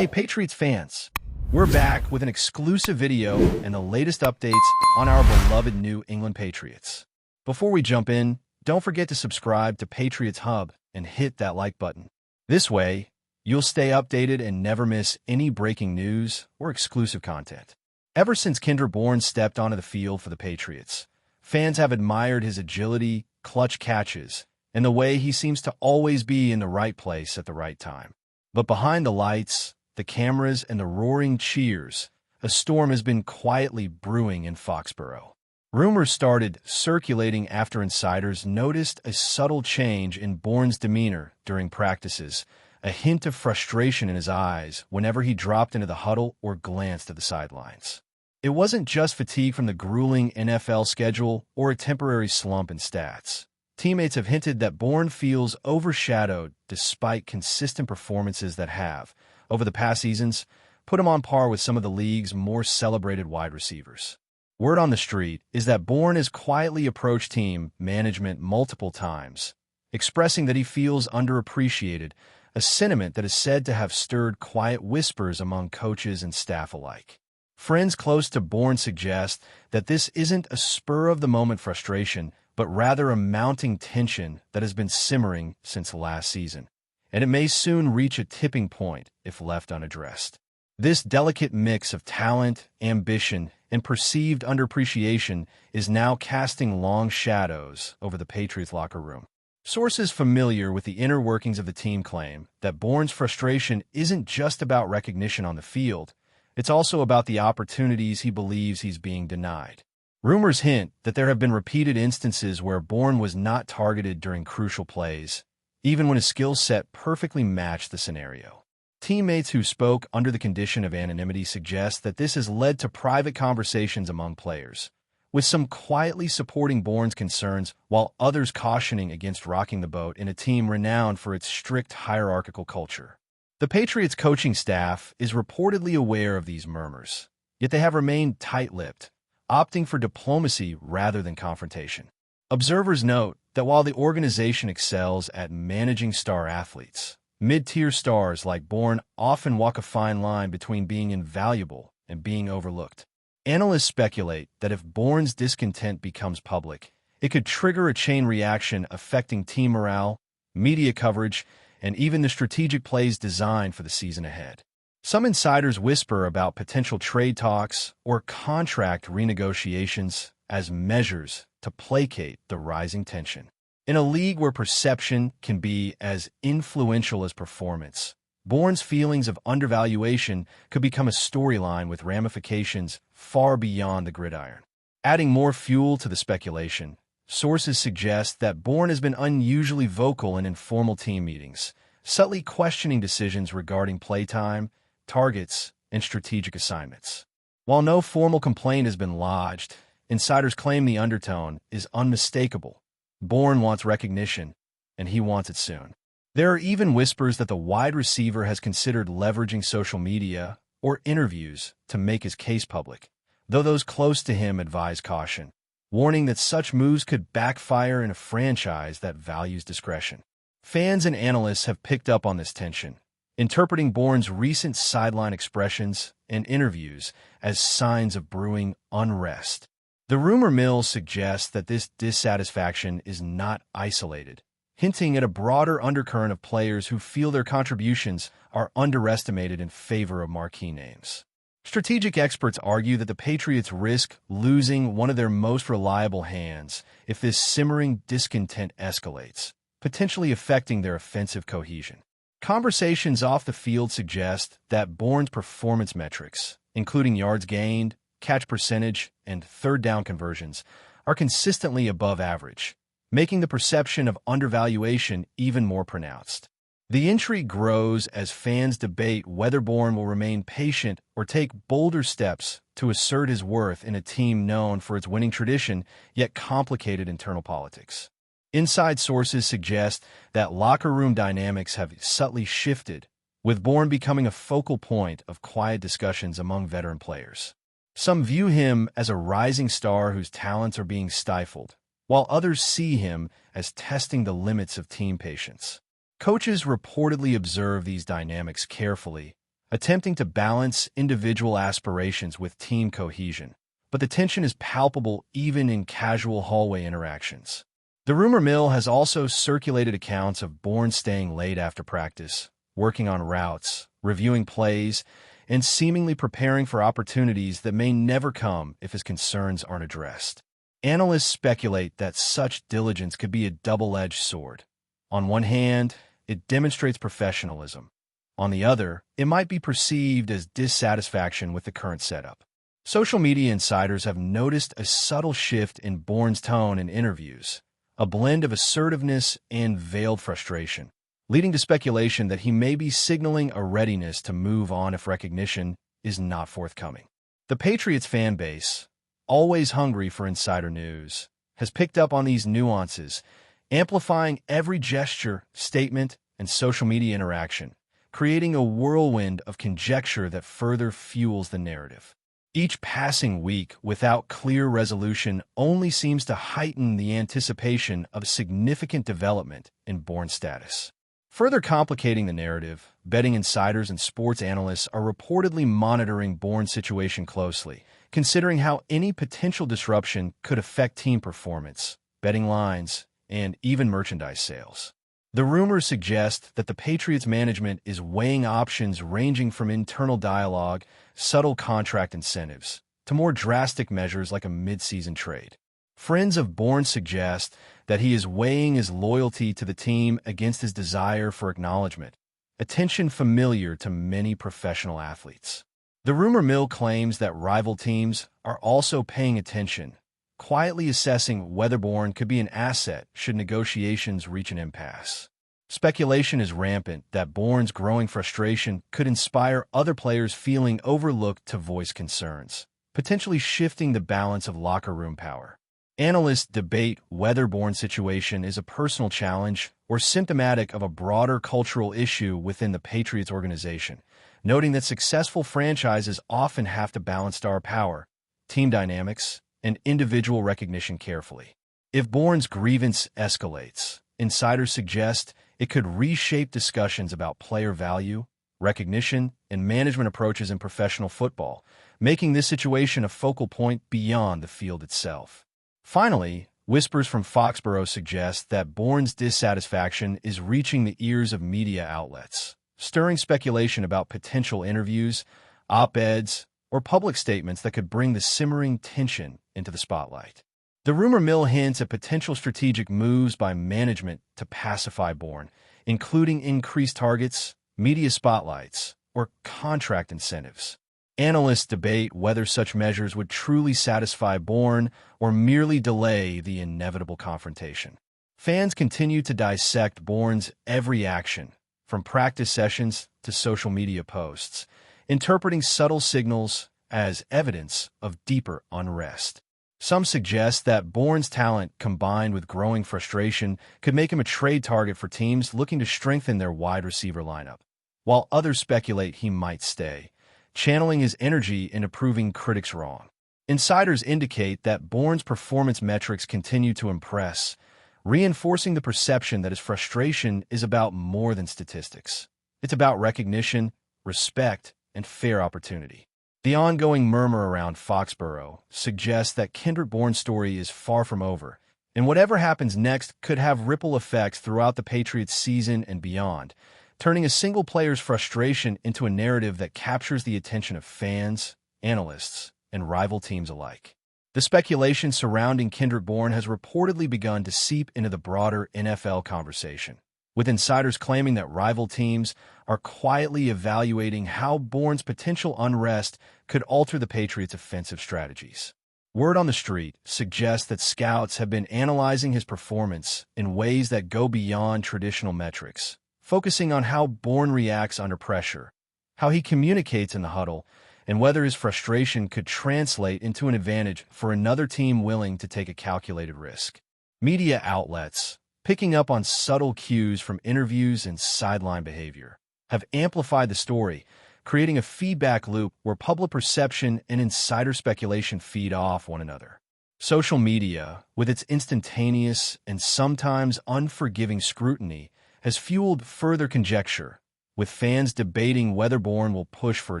Hey Patriots fans, we're back with an exclusive video and the latest updates on our beloved New England Patriots. Before we jump in, don't forget to subscribe to Patriots Hub and hit that like button. This way, you'll stay updated and never miss any breaking news or exclusive content. Ever since KENDRICK BOURNE stepped onto the field for the Patriots, fans have admired his agility, clutch catches, and the way he seems to always be in the right place at the right time. But behind the lights, the cameras, and the roaring cheers, a storm has been quietly brewing in FOXBOROUGH. Rumors started circulating after insiders noticed a subtle change in Bourne's demeanor during practices, a hint of frustration in his eyes whenever he dropped into the huddle or glanced at the sidelines. It wasn't just fatigue from the grueling NFL schedule or a temporary slump in stats. Teammates have hinted that Bourne feels overshadowed despite consistent performances that have, over the past seasons, put him on par with some of the league's more celebrated wide receivers. Word on the street is that Bourne has quietly approached team management multiple times, expressing that he feels underappreciated, a sentiment that is said to have stirred quiet whispers among coaches and staff alike. Friends close to Bourne suggest that this isn't a spur-of-the-moment frustration, but rather a mounting tension that has been simmering since last season, and it may soon reach a tipping point if left unaddressed. This delicate mix of talent, ambition, and perceived underappreciation is now casting long shadows over the Patriots locker room. Sources familiar with the inner workings of the team claim that Bourne's frustration isn't just about recognition on the field, it's also about the opportunities he believes he's being denied. Rumors hint that there have been repeated instances where Bourne was not targeted during crucial plays, even when his skill set perfectly matched the scenario. Teammates who spoke under the condition of anonymity suggest that this has led to private conversations among players, with some quietly supporting Bourne's concerns while others cautioning against rocking the boat in a team renowned for its strict hierarchical culture. The Patriots coaching staff is reportedly aware of these murmurs, yet they have remained tight-lipped, opting for diplomacy rather than confrontation. Observers note that while the organization excels at managing star athletes, mid-tier stars like Bourne often walk a fine line between being invaluable and being overlooked. Analysts speculate that if Bourne's discontent becomes public, it could trigger a chain reaction affecting team morale, media coverage, and even the strategic plays designed for the season ahead. Some insiders whisper about potential trade talks or contract renegotiations as measures to placate the rising tension. In a league where perception can be as influential as performance, Bourne's feelings of undervaluation could become a storyline with ramifications far beyond the gridiron. Adding more fuel to the speculation, sources suggest that Bourne has been unusually vocal in informal team meetings, subtly questioning decisions regarding playtime, targets, and strategic assignments. While no formal complaint has been lodged, insiders claim the undertone is unmistakable. Bourne wants recognition, and he wants it soon. There are even whispers that the wide receiver has considered leveraging social media or interviews to make his case public, though those close to him advise caution, warning that such moves could backfire in a franchise that values discretion. Fans and analysts have picked up on this tension, interpreting Bourne's recent sideline expressions and interviews as signs of brewing unrest. The rumor mill suggests that this dissatisfaction is not isolated, hinting at a broader undercurrent of players who feel their contributions are underestimated in favor of marquee names. Strategic experts argue that the Patriots risk losing one of their most reliable hands if this simmering discontent escalates, potentially affecting their offensive cohesion. Conversations off the field suggest that Bourne's performance metrics, including yards gained, catch percentage, and third down conversions, are consistently above average, making the perception of undervaluation even more pronounced. The intrigue grows as fans debate whether Bourne will remain patient or take bolder steps to assert his worth in a team known for its winning tradition, yet complicated internal politics. Inside sources suggest that locker room dynamics have subtly shifted, with Bourne becoming a focal point of quiet discussions among veteran players. Some view him as a rising star whose talents are being stifled, while others see him as testing the limits of team patience. Coaches reportedly observe these dynamics carefully, attempting to balance individual aspirations with team cohesion. But the tension is palpable even in casual hallway interactions. The rumor mill has also circulated accounts of Bourne staying late after practice, working on routes, reviewing plays, and seemingly preparing for opportunities that may never come if his concerns aren't addressed. Analysts speculate that such diligence could be a double-edged sword. On one hand, it demonstrates professionalism. On the other, it might be perceived as dissatisfaction with the current setup. Social media insiders have noticed a subtle shift in Bourne's tone in interviews, a blend of assertiveness and veiled frustration, leading to speculation that he may be signaling a readiness to move on if recognition is not forthcoming. The Patriots fan base, always hungry for insider news, has picked up on these nuances, amplifying every gesture, statement, and social media interaction, creating a whirlwind of conjecture that further fuels the narrative. Each passing week without clear resolution only seems to heighten the anticipation of significant development in Bourne's status. Further complicating the narrative, betting insiders and sports analysts are reportedly monitoring Bourne's situation closely, considering how any potential disruption could affect team performance, betting lines, and even merchandise sales. The rumors suggest that the Patriots management is weighing options ranging from internal dialogue, subtle contract incentives, to more drastic measures like a mid-season trade. Friends of Bourne suggest that he is weighing his loyalty to the team against his desire for acknowledgement, a tension familiar to many professional athletes. The rumor mill claims that rival teams are also paying attention, quietly assessing whether Bourne could be an asset should negotiations reach an impasse. Speculation is rampant that Bourne's growing frustration could inspire other players feeling overlooked to voice concerns, potentially shifting the balance of locker room power. Analysts debate whether Bourne's situation is a personal challenge or symptomatic of a broader cultural issue within the Patriots organization, noting that successful franchises often have to balance star power, team dynamics, and individual recognition carefully. If Bourne's grievance escalates, insiders suggest it could reshape discussions about player value, recognition, and management approaches in professional football, making this situation a focal point beyond the field itself. Finally, whispers from Foxborough suggest that Bourne's dissatisfaction is reaching the ears of media outlets, stirring speculation about potential interviews, op-eds, or public statements that could bring the simmering tension into the spotlight. The rumor mill hints at potential strategic moves by management to pacify Bourne, including increased targets, media spotlights, or contract incentives. Analysts debate whether such measures would truly satisfy Bourne or merely delay the inevitable confrontation. Fans continue to dissect Bourne's every action, from practice sessions to social media posts, interpreting subtle signals as evidence of deeper unrest. Some suggest that Bourne's talent combined with growing frustration could make him a trade target for teams looking to strengthen their wide receiver lineup, while others speculate he might stay, channeling his energy into proving critics wrong. Insiders indicate that Bourne's performance metrics continue to impress, reinforcing the perception that his frustration is about more than statistics. It's about recognition, respect, and fair opportunity. The ongoing murmur around Foxborough suggests that KENDRICK Bourne's story is far from over, and whatever happens next could have ripple effects throughout the Patriots season and beyond, turning a single player's frustration into a narrative that captures the attention of fans, analysts, and rival teams alike. The speculation surrounding KENDRICK Bourne has reportedly begun to seep into the broader NFL conversation, with insiders claiming that rival teams are quietly evaluating how Bourne's potential unrest could alter the Patriots' offensive strategies. Word on the street suggests that scouts have been analyzing his performance in ways that go beyond traditional metrics, focusing on how Bourne reacts under pressure, how he communicates in the huddle, and whether his frustration could translate into an advantage for another team willing to take a calculated risk. Media outlets, picking up on subtle cues from interviews and sideline behavior, have amplified the story, creating a feedback loop where public perception and insider speculation feed off one another. Social media, with its instantaneous and sometimes unforgiving scrutiny, has fueled further conjecture, with fans debating whether Bourne will push for a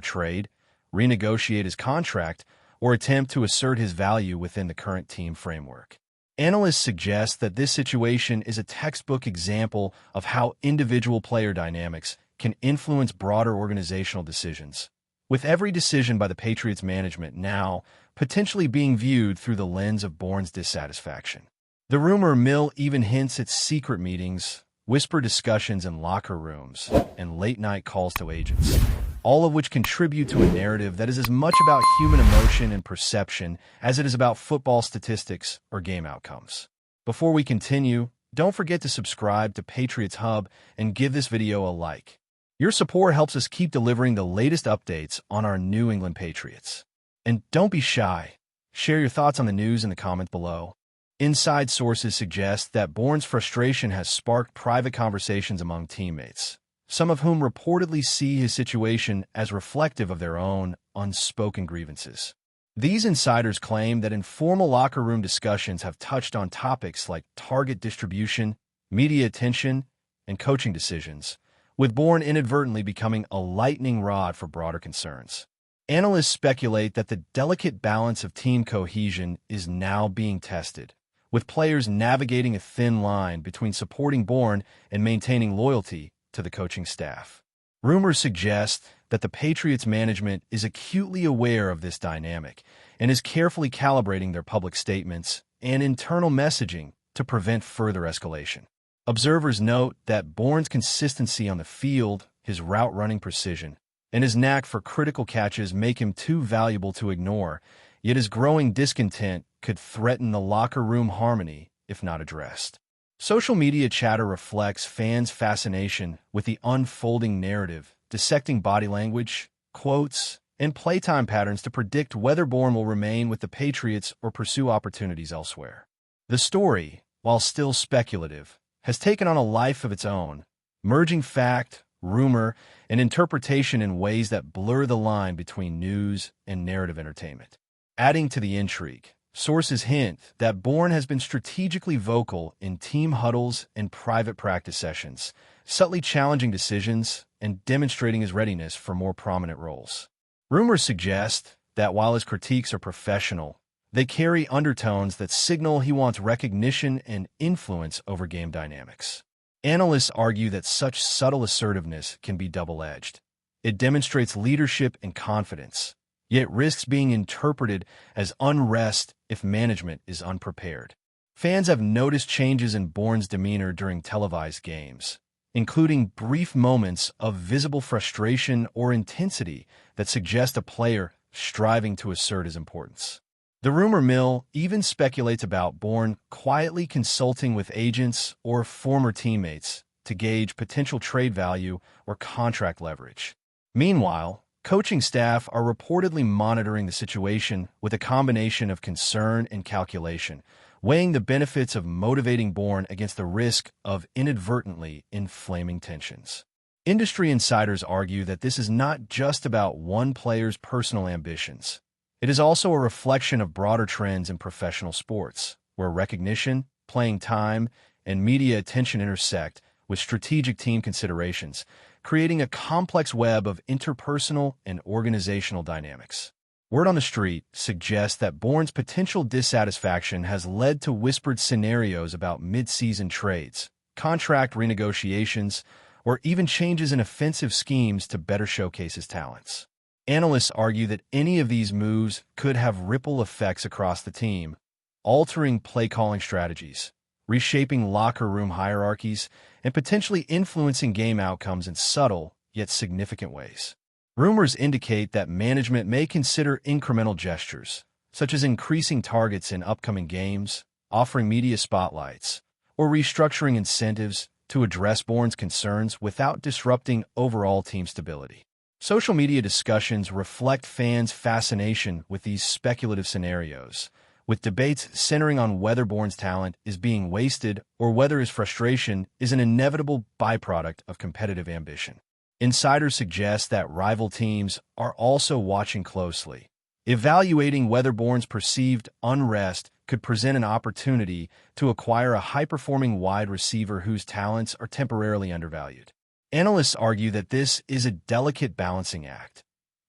trade, renegotiate his contract, or attempt to assert his value within the current team framework. Analysts suggest that this situation is a textbook example of how individual player dynamics can influence broader organizational decisions, with every decision by the Patriots management now potentially being viewed through the lens of Bourne's dissatisfaction. The rumor mill even hints at secret meetings, whisper discussions in locker rooms, and late-night calls to agents, all of which contribute to a narrative that is as much about human emotion and perception as it is about football statistics or game outcomes. Before we continue, don't forget to subscribe to Patriots Hub and give this video a like. Your support helps us keep delivering the latest updates on our New England Patriots. And don't be shy. Share your thoughts on the news in the comments below. Inside sources suggest that Bourne's frustration has sparked private conversations among teammates, some of whom reportedly see his situation as reflective of their own unspoken grievances. These insiders claim that informal locker room discussions have touched on topics like target distribution, media attention, and coaching decisions, with Bourne inadvertently becoming a lightning rod for broader concerns. Analysts speculate that the delicate balance of team cohesion is now being tested, with players navigating a thin line between supporting Bourne and maintaining loyalty to the coaching staff. Rumors suggest that the Patriots management is acutely aware of this dynamic and is carefully calibrating their public statements and internal messaging to prevent further escalation. Observers note that Bourne's consistency on the field, his route-running precision, and his knack for critical catches make him too valuable to ignore, yet his growing discontent could threaten the locker room harmony if not addressed. Social media chatter reflects fans' fascination with the unfolding narrative, dissecting body language, quotes, and playtime patterns to predict whether Bourne will remain with the Patriots or pursue opportunities elsewhere. The story, while still speculative, has taken on a life of its own, merging fact, rumor, and interpretation in ways that blur the line between news and narrative entertainment. Adding to the intrigue, sources hint that Bourne has been strategically vocal in team huddles and private practice sessions, subtly challenging decisions and demonstrating his readiness for more prominent roles. Rumors suggest that while his critiques are professional, they carry undertones that signal he wants recognition and influence over game dynamics. Analysts argue that such subtle assertiveness can be double-edged. It demonstrates leadership and confidence, yet risks being interpreted as unrest if management is unprepared. Fans have noticed changes in Bourne's demeanor during televised games, including brief moments of visible frustration or intensity that suggest a player striving to assert his importance. The rumor mill even speculates about Bourne quietly consulting with agents or former teammates to gauge potential trade value or contract leverage. Meanwhile, coaching staff are reportedly monitoring the situation with a combination of concern and calculation, weighing the benefits of motivating Bourne against the risk of inadvertently inflaming tensions. Industry insiders argue that this is not just about one player's personal ambitions. It is also a reflection of broader trends in professional sports, where recognition, playing time, and media attention intersect with strategic team considerations, creating a complex web of interpersonal and organizational dynamics. Word on the street suggests that Bourne's potential dissatisfaction has led to whispered scenarios about mid-season trades, contract renegotiations, or even changes in offensive schemes to better showcase his talents. Analysts argue that any of these moves could have ripple effects across the team, altering play-calling strategies, reshaping locker room hierarchies, and potentially influencing game outcomes in subtle yet significant ways. Rumors indicate that management may consider incremental gestures, such as increasing targets in upcoming games, offering media spotlights, or restructuring incentives to address Bourne's concerns without disrupting overall team stability. Social media discussions reflect fans' fascination with these speculative scenarios, with debates centering on whether Bourne's talent is being wasted or whether his frustration is an inevitable byproduct of competitive ambition. Insiders suggest that rival teams are also watching closely, evaluating whether Bourne's perceived unrest could present an opportunity to acquire a high-performing wide receiver whose talents are temporarily undervalued. Analysts argue that this is a delicate balancing act.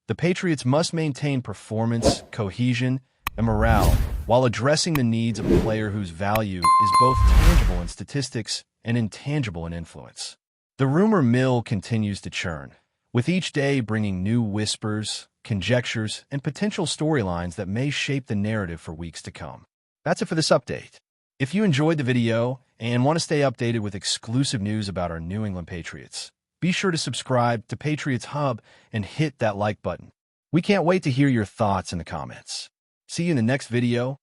The Patriots must maintain performance, cohesion, and morale while addressing the needs of a player whose value is both tangible in statistics and intangible in influence. The rumor mill continues to churn, with each day bringing new whispers, conjectures, and potential storylines that may shape the narrative for weeks to come. That's it for this update. If you enjoyed the video and want to stay updated with exclusive news about our New England Patriots, be sure to subscribe to Patriots Hub and hit that like button. We can't wait to hear your thoughts in the comments. See you in the next video.